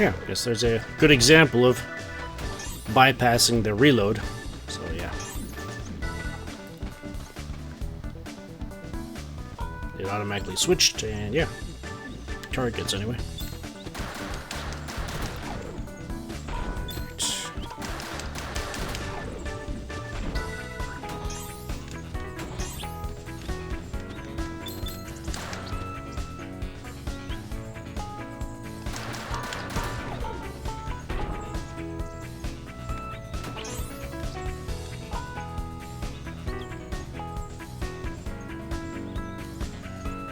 Yeah, I guess there's a good example of bypassing the reload. So yeah. It automatically switched, and yeah. Targets anyway.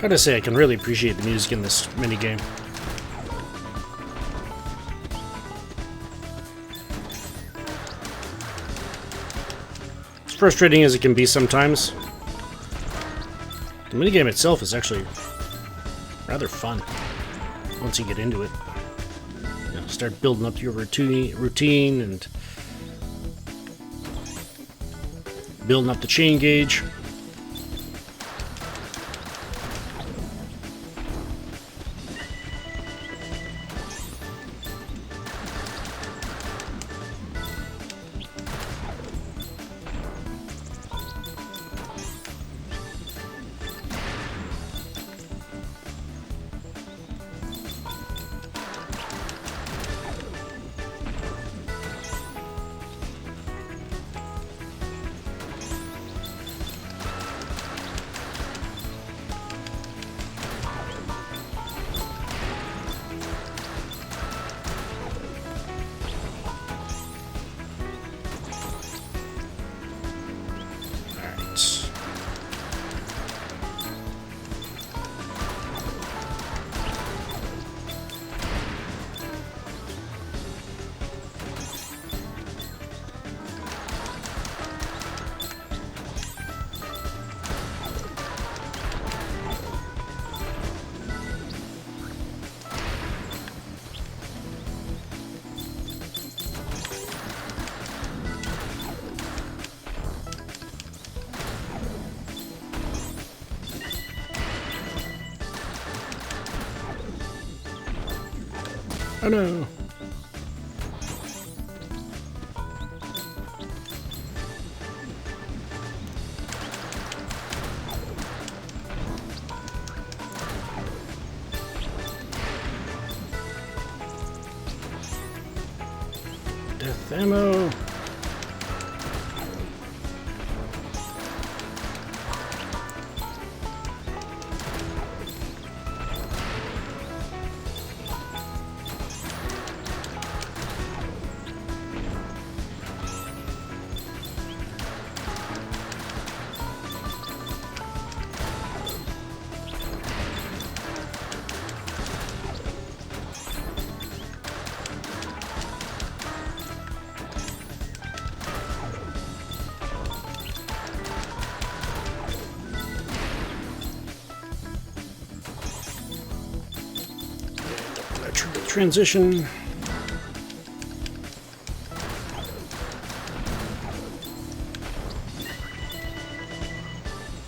Gotta say, I can really appreciate the music in this minigame. As frustrating as it can be sometimes, the minigame itself is actually rather fun once you get into it. You know, start building up your routine and building up the chain gauge. Oh no! Death ammo! Transition.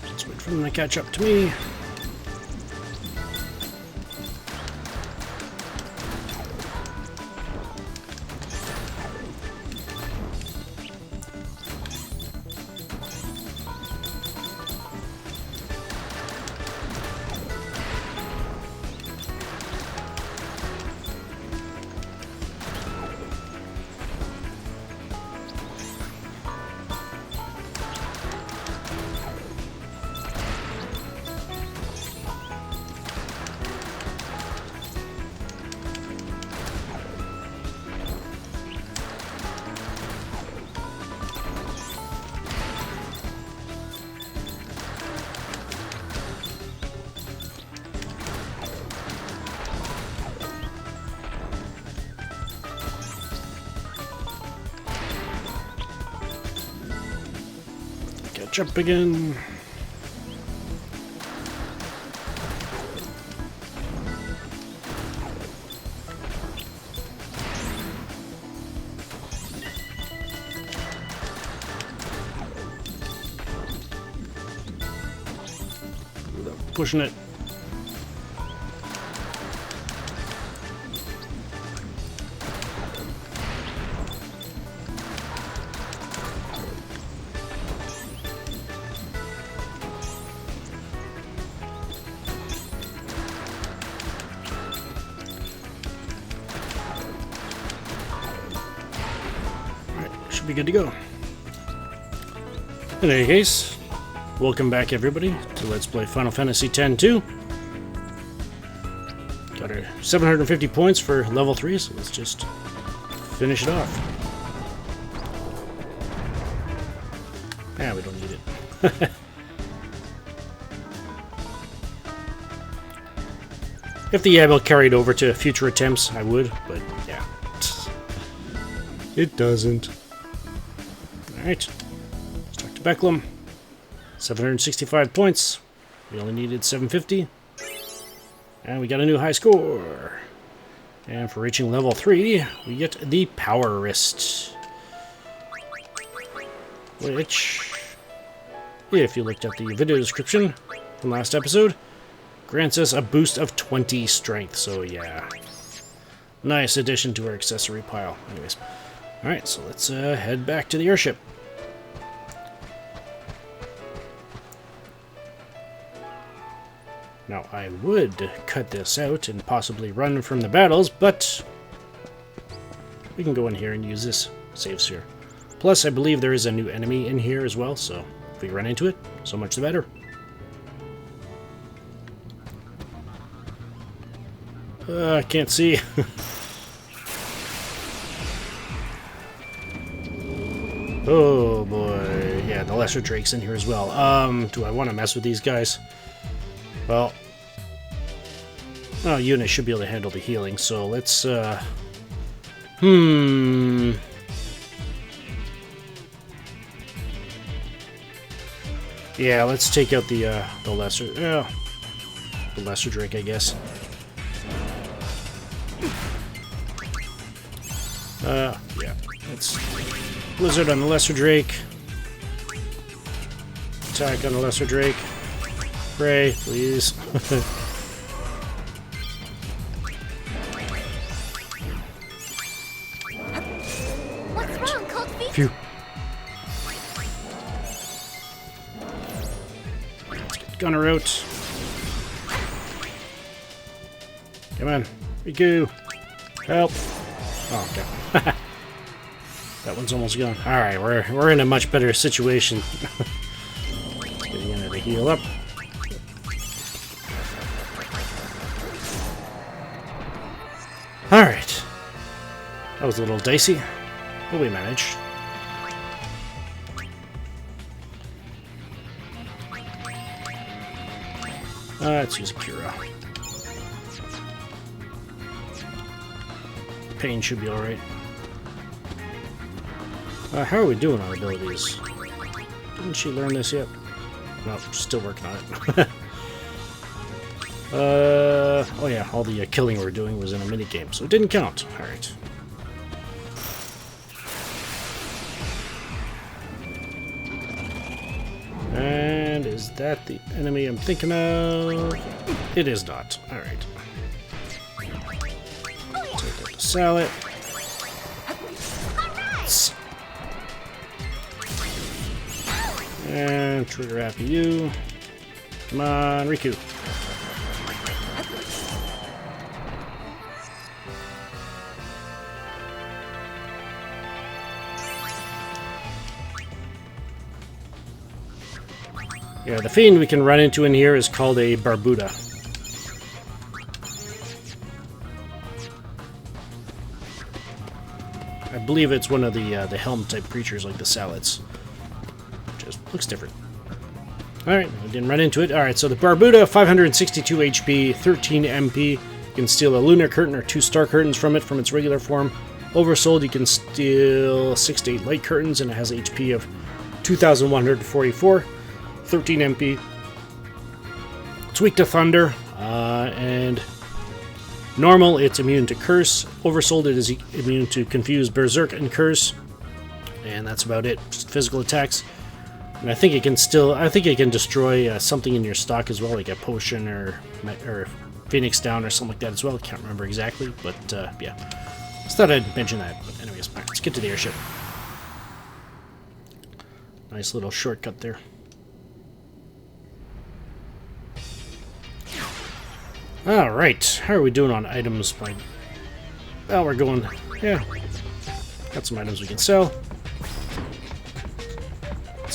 Let's wait for them to catch up to me. Jump again. Pushing it. should be good to go. In any case, welcome back everybody to Let's Play Final Fantasy X-2. Got our 750 points for level 3, so let's just finish it off. We don't need it. If the ammo carried over to future attempts, I would, but yeah. It doesn't. Alright. Let's talk to Becklum. 765 points. We only needed 750. And we got a new high score. And for reaching level 3, we get the Power Wrist. Which, if you looked at the video description from last episode, grants us a boost of 20 strength. So yeah. Nice addition to our accessory pile. Anyways. Alright, so let's head back to the airship. Now, I would cut this out and possibly run from the battles, but we can go in here and use this save sphere. Plus, I believe there is a new enemy in here as well, so if we run into it, so much the better. I can't see. Oh boy, yeah, the lesser Drake's in here as well. Do I want to mess with these guys? Well, Eunice should be able to handle the healing, so let's, yeah, let's take out the lesser Drake, I guess. Yeah, let's Blizzard on the lesser Drake. Attack on the lesser Drake. Pray, please. What's wrong, cold feet? Phew. Let's get Gunner out. Come on, Riku. Help. Oh, God. That one's almost gone. Alright, we're in a much better situation. Let's get Yenna to heal up. Alright. That was a little dicey, but we managed. Let's use a Kira. Pain should be alright. How are we doing on abilities? Didn't she learn this yet? No, still working on it. Oh yeah, all the killing we were doing was in a minigame, so it didn't count. Alright. And is that the enemy I'm thinking of? It is not. Alright. Take out the salad. And trigger happy you. Come on, Riku. Yeah, the fiend we can run into in here is called a Barbuda. I believe it's one of the helm-type creatures like the Salads. Just looks different. Alright, we didn't run into it. Alright, so the Barbuda, 562 HP, 13 MP. You can steal a Lunar Curtain or 2 Star Curtains from it from its regular form. Oversold, you can steal 6 to 8 Light Curtains, and it has HP of 2,144. 13 MP. It's weak to Thunder, and normal, it's immune to Curse. Oversold, it is immune to Confuse, Berserk, and Curse. And that's about it. Just physical attacks. And I think it can destroy something in your stock as well, like a potion or Phoenix Down or something like that as well. I can't remember exactly, but yeah. Just thought I'd mention that. But anyways, all right, let's get to the airship. Nice little shortcut there. Alright, how are we doing on items? Well, we're going... yeah. Got some items we can sell.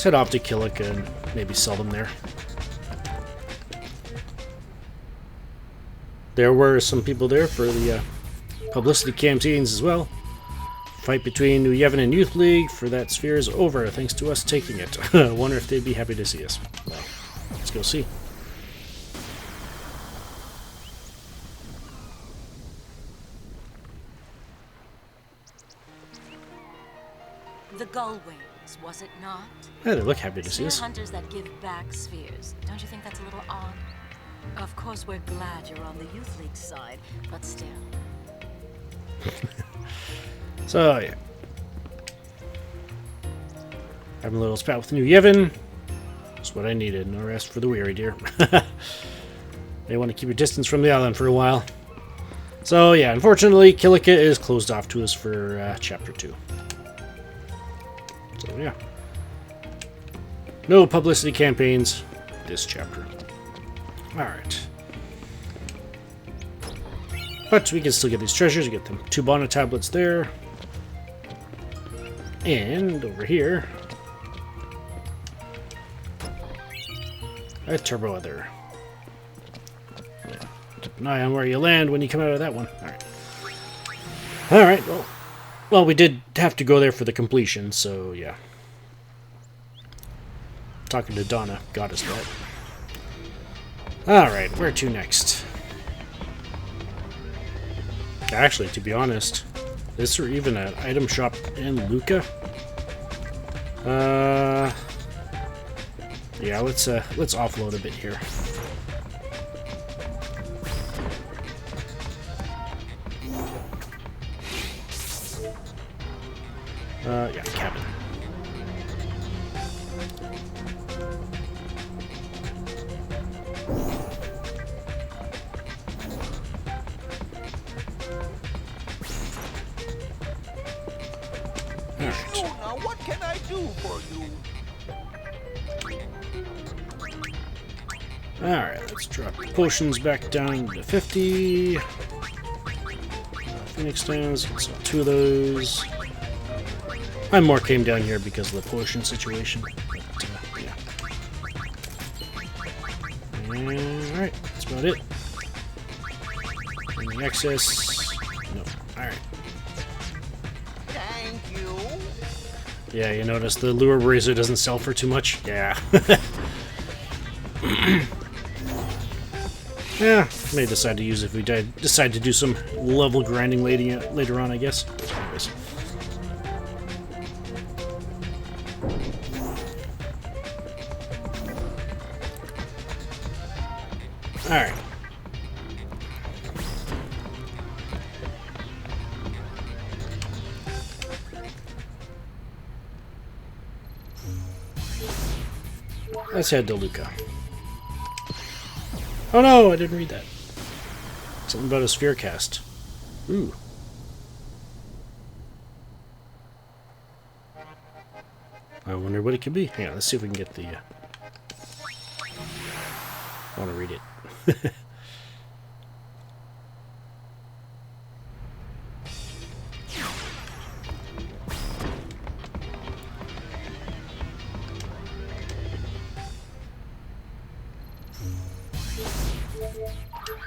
Let's head off to Killick and maybe sell them there. There were some people there for the publicity campaigns as well. Fight between New Yevon and Youth League for that sphere is over, thanks to us taking it. I wonder if they'd be happy to see us. Well, let's go see. The gull wings, was it not? Yeah, they look happy to see us. Sphere hunters that give back spheres. Don't you think that's a little odd? Of course, we're glad you're on the Youth League side, but still. So, yeah. Having a little spat with New Yevon. That's what I needed. No rest for the weary, dear. They want to keep your distance from the island for a while. So, yeah, unfortunately, Killick is closed off to us for Chapter 2. So, yeah. No publicity campaigns this chapter. Alright. But we can still get these treasures. We get them 2 Bana tablets there. And over here, a turbo other. Yeah. Keep an eye on where you land when you come out of that one. Alright. Alright, well, we did have to go there for the completion, so yeah. Talking to Donna got us that. Alright, where to next? Actually, to be honest, is there even an item shop in Luca? Yeah, let's offload a bit here. Yeah, cabin. Now, what can I do for you? Alright, let's drop potions back down to 50. Phoenix stones, so 2 of those. I more came down here because of the potion situation. But, yeah. Alright, that's about it. Any excess? No. Alright. Thank you. Yeah, you notice the lure razor doesn't sell for too much? Yeah. Yeah, may decide to use it if we decide to do some level grinding later on, I guess. Anyways. Alright. Let's head to Luca. Oh no, I didn't read that. Something about a sphere cast. Ooh. I wonder what it could be. Hang on, let's see if we can get the... I want to read it.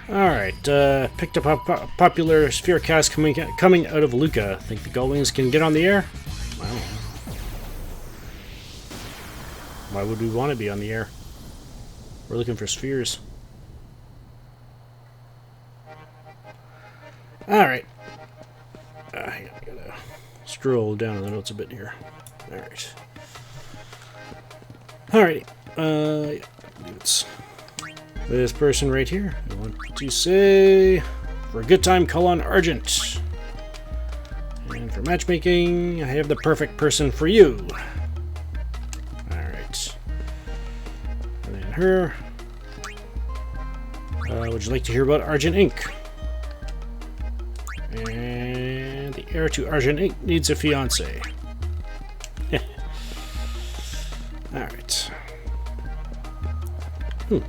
Alright, picked up a popular sphere cast coming out of Luca. Think the Gullwings can get on the air? I don't know. Why would we want to be on the air? We're looking for spheres. Alright. Hang on, I gotta scroll down in the notes a bit here. Alright. Alright. Yeah, it's this person right here. I want to say, for a good time, call on Argent. And for matchmaking, I have the perfect person for you. Alright. And then her. Would you like to hear about Argent Inc? And the heir to Argent Inc needs a fiance. Alright.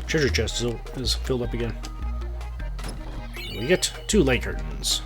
Treasure chest is filled up again. We get 2 light curtains.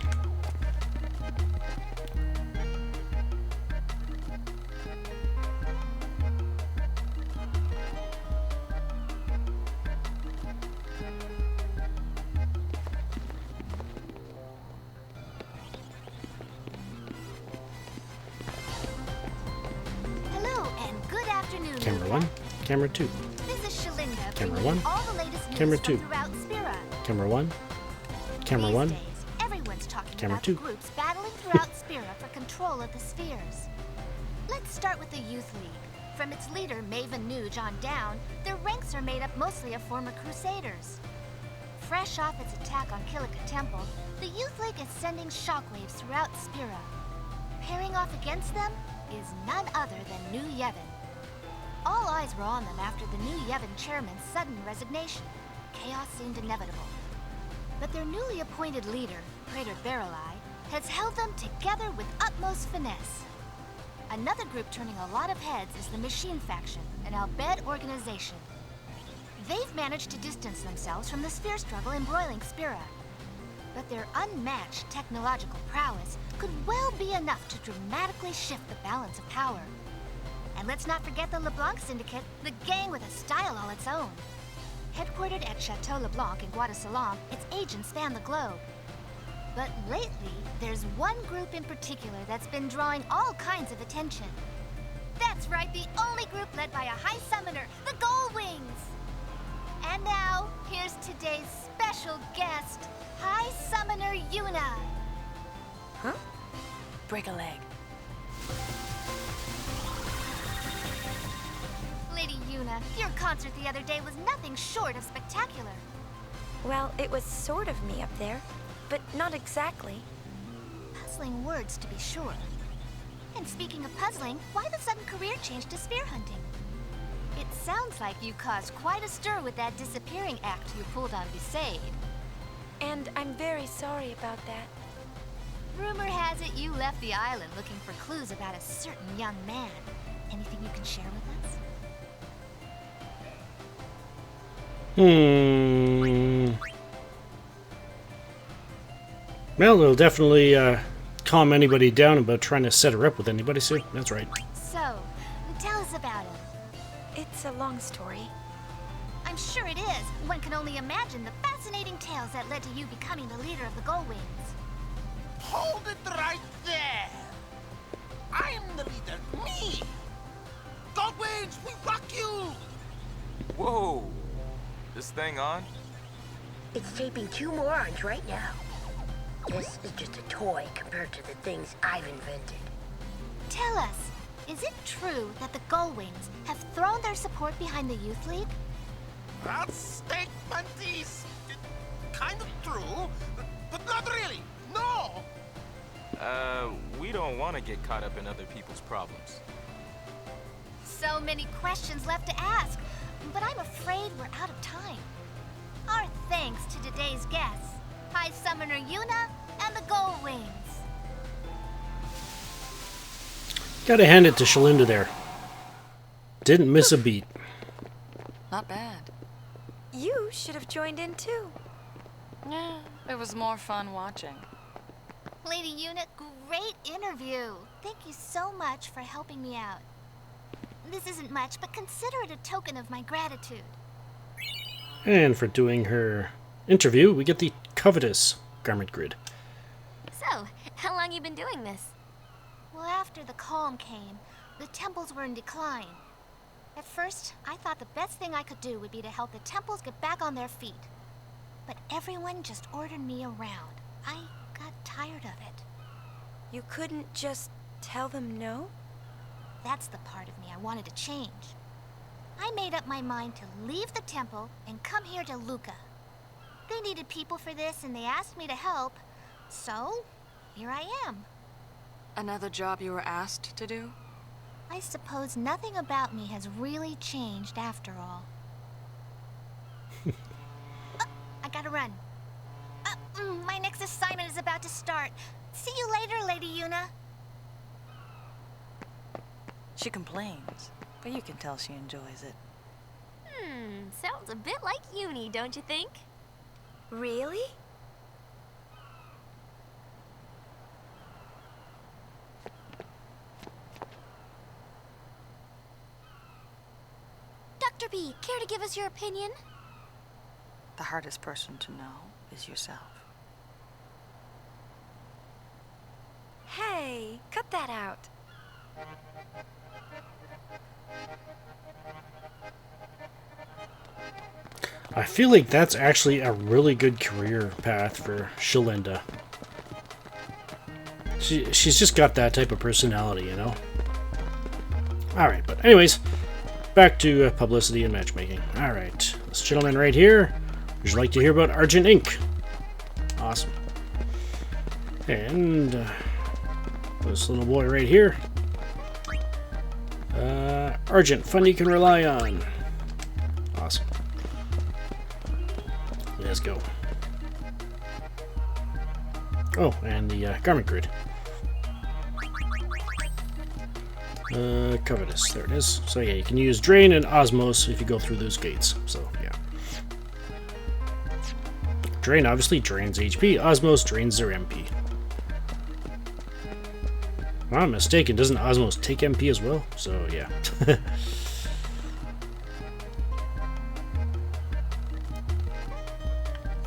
Camera 2. This is Shalinda, Camera bringing 1. all the latest news Camera from 2. throughout Spira. Camera 1. Camera These 1. days, everyone's talking Camera about 2. the groups battling throughout Spira for control of the spheres. Let's start with the Youth League. From its leader, Maven Nuge, on down, their ranks are made up mostly of former Crusaders. Fresh off its attack on Kilika Temple, the Youth League is sending shockwaves throughout Spira. Pairing off against them is none other than New Yevon. All eyes were on them after the New Yevon chairman's sudden resignation. Chaos seemed inevitable. But their newly appointed leader, Praetor Barrelai, has held them together with utmost finesse. Another group turning a lot of heads is the Machine Faction, an Albed organization. They've managed to distance themselves from the sphere struggle embroiling Spira. But their unmatched technological prowess could well be enough to dramatically shift the balance of power. And let's not forget the LeBlanc Syndicate, the gang with a style all its own. Headquartered at Chateau LeBlanc in Guadalcanal, its agents span the globe. But lately, there's one group in particular that's been drawing all kinds of attention. That's right, the only group led by a High Summoner, the Gullwings! And now, here's today's special guest, High Summoner Yuna. Huh? Break a leg. Lady Yuna, your concert the other day was nothing short of spectacular. Well, it was sort of me up there, but not exactly. Puzzling words, to be sure. And speaking of puzzling, why the sudden career change to spear hunting? It sounds like you caused quite a stir with that disappearing act you pulled on Besaid. And I'm very sorry about that. Rumor has it you left the island looking for clues about a certain young man. Anything you can share with us? Well, it'll definitely calm anybody down about trying to set her up with anybody, so that's right. So, tell us about him. It's a long story. I'm sure it is. One can only imagine the fascinating tales that led to you becoming the leader of the Gullwings. Hold it right there! I am the leader, me! Goldwings, we rock you! Whoa! This thing on? It's taping 2 morons right now. This is just a toy compared to the things I've invented. Tell us, is it true that the Gullwings have thrown their support behind the Youth League? That statement is kind of true, but not really. No! We don't want to get caught up in other people's problems. So many questions left to ask, but I'm afraid we're out of time. Our thanks to today's guests, High Summoner Yuna and the Gullwings. Gotta hand it to Shalinda there. Didn't miss a beat. Not bad. You should have joined in too. Yeah, it was more fun watching. Lady Yuna, great interview. Thank you so much for helping me out. This isn't much, but consider it a token of my gratitude. And for doing her interview, we get the covetous garment grid. So, how long you been doing this? Well, after the calm came, the temples were in decline. At first, I thought the best thing I could do would be to help the temples get back on their feet. But everyone just ordered me around. I got tired of it. You couldn't just tell them no? That's the part of me I wanted to change. I made up my mind to leave the temple and come here to Luca. They needed people for this and they asked me to help. So, here I am. Another job you were asked to do? I suppose nothing about me has really changed after all. I gotta run. My next assignment is about to start. See you later, Lady Yuna. She complains, but you can tell she enjoys it. Sounds a bit like Uni, don't you think? Really? Dr. B, care to give us your opinion? The hardest person to know is yourself. Hey, cut that out. I feel like that's actually a really good career path for Shalinda. She's just got that type of personality, you know? Alright, but anyways, back to publicity and matchmaking. Alright, this gentleman right here, would you like to hear about Argent Inc? Awesome. And this little boy right here. Argent, fun you can rely on. Awesome. Let's go. Oh, and the garment grid. Covetous, there it is. So yeah, you can use Drain and Osmos if you go through those gates. So yeah. Drain obviously drains HP, Osmos drains their MP. If I'm not mistaken, doesn't Osmos take MP as well? So yeah.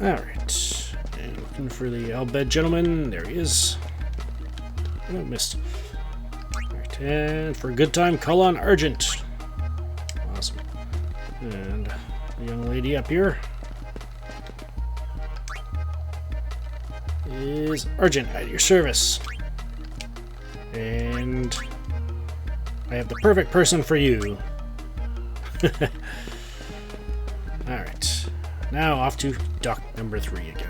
Alright. And looking for the Albed gentleman. There he is. Oh, missed. Alright, and for a good time, call on Argent. Awesome. And the young lady up here is Argent at your service. And I have the perfect person for you. Alright. Now off to dock number 3 again.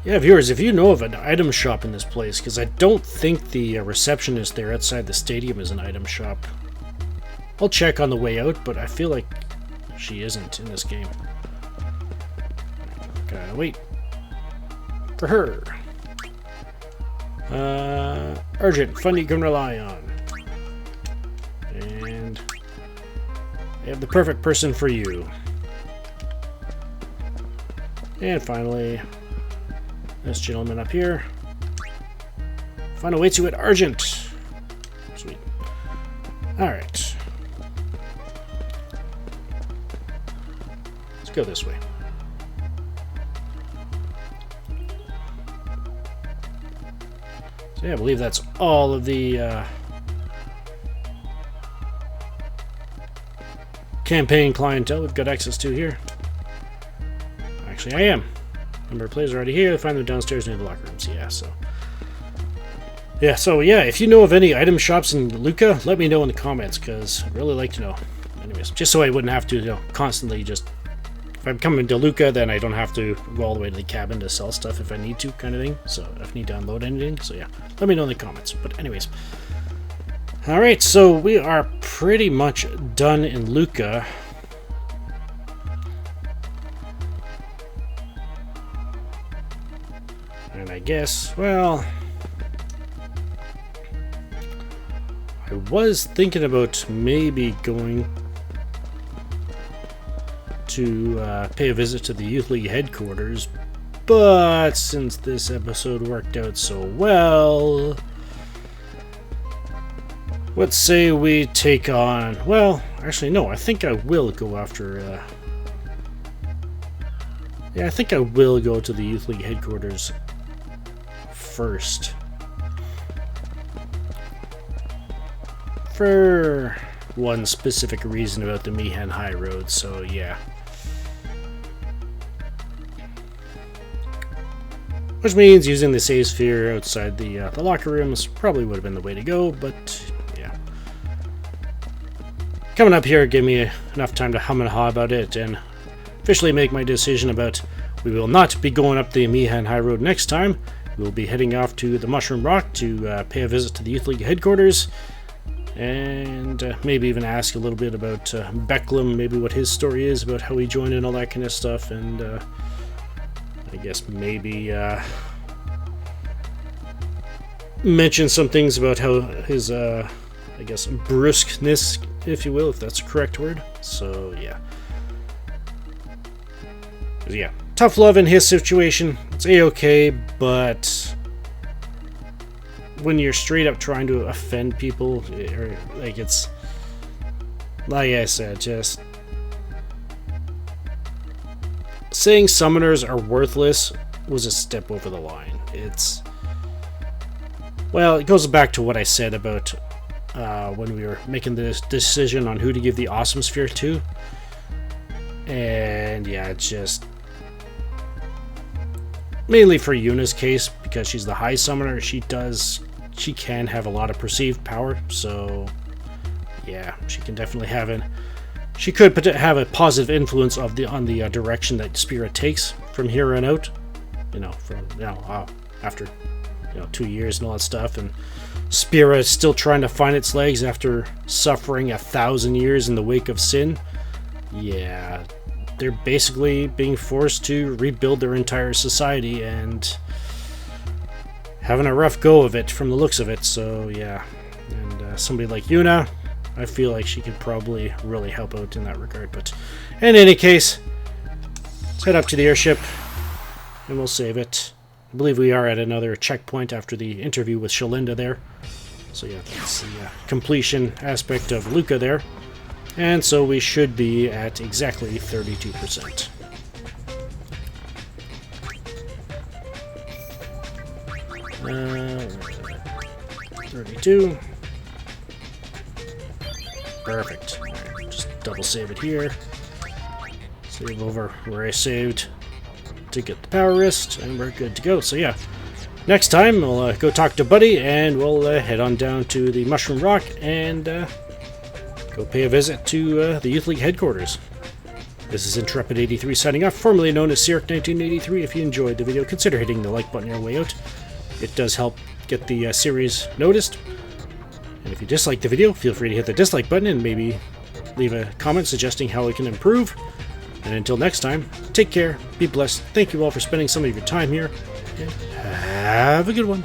Yeah, viewers, if you know of an item shop in this place, because I don't think the receptionist there outside the stadium is an item shop. I'll check on the way out, but I feel like she isn't in this game. Gotta wait for her. Argent, fun you can rely on. And I have the perfect person for you. And finally, this gentleman up here. Fun awaits you at Argent. Sweet. Alright. Let's go this way. So yeah, I believe that's all of the campaign clientele we've got access to here. Actually, I am. Number of players are already here. Find them downstairs near the locker rooms. Yeah, so if you know of any item shops in Luca, let me know in the comments, because I'd really like to know. Anyways, just so I wouldn't have to, you know, constantly just, if I'm coming to Luca, then I don't have to go all the way to the cabin to sell stuff if I need to, kind of thing. So if I need to unload anything, so yeah, let me know in the comments. But anyways, all right, so we are pretty much done in Luca. And I guess, well, I was thinking about maybe going to pay a visit to the Youth League headquarters, but since this episode worked out so well, let's say we take on, well, actually no, I think I will go after, yeah, I think I will go to the Youth League headquarters first. For one specific reason about the Mihan High Road, so yeah. Which means using the save sphere outside the locker rooms probably would have been the way to go, but yeah. Coming up here gave me enough time to hum and haw about it and officially make my decision about we will not be going up the Mihan High Road next time. We'll be heading off to the Mushroom Rock to pay a visit to the Youth League headquarters and maybe even ask a little bit about Becklum, maybe what his story is, about how he joined in, all that kind of stuff, and I guess maybe mention some things about how his, I guess, brusqueness, if you will, if that's a correct word. So, yeah. Yeah, tough love in his situation. It's a-okay, but when you're straight up trying to offend people, or like, it's like I said, just saying summoners are worthless was a step over the line. It's, well, it goes back to what I said about when we were making this decision on who to give the Awesome Sphere to. And yeah, it's just mainly for Yuna's case, because she's the high summoner, she can have a lot of perceived power, so yeah, she can definitely she could have a positive influence on the direction that Spirit takes from here on out. From after 2 years and all that stuff, and Spirit is still trying to find its legs after suffering 1,000 years in the wake of sin. Yeah, they're basically being forced to rebuild their entire society and having a rough go of it from the looks of it. So yeah, and somebody like Yuna, I feel like she could probably really help out in that regard. But in any case, let's head up to the airship and we'll save it. I believe we are at another checkpoint after the interview with Shalinda there. So yeah, that's the completion aspect of Luca there. And so we should be at exactly 32%. Uh, 32. Perfect. Alright, just double save it here. Save over where I saved to get the power wrist, and we're good to go. So yeah, next time we'll go talk to Buddy, and we'll head on down to the Mushroom Rock and go pay a visit to the Youth League headquarters. This is Intrepid83 signing off, formerly known as Sirik1983. If you enjoyed the video, consider hitting the like button on your way out. It does help get the series noticed. And if you dislike the video, feel free to hit the dislike button and maybe leave a comment suggesting how it can improve. And until next time, take care, be blessed, thank you all for spending some of your time here, and have a good one.